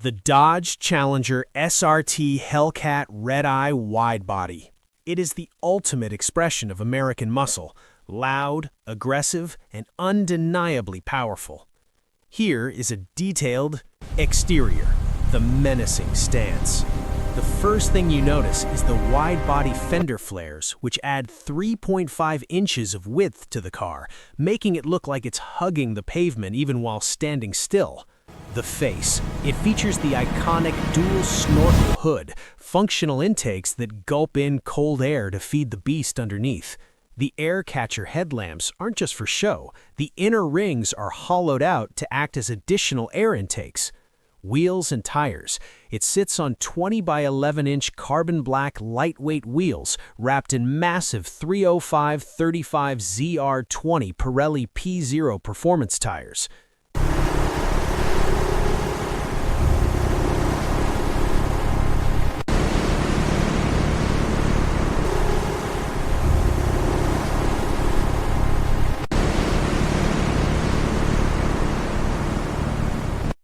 The Dodge Challenger SRT Hellcat Redeye Widebody. It is the ultimate expression of American muscle, loud, aggressive, and undeniably powerful. Here is a detailed exterior, the menacing stance. The first thing you notice is the wide-body fender flares, which add 3.5 inches of width to the car, making it look like it's hugging the pavement even while standing still. The face. It features the iconic dual snorkel hood, functional intakes that gulp in cold air to feed the beast underneath. The air catcher headlamps aren't just for show. The inner rings are hollowed out to act as additional air intakes. Wheels and tires. It sits on 20 by 11-inch carbon black lightweight wheels wrapped in massive 305/35 ZR20 Pirelli P0 performance tires.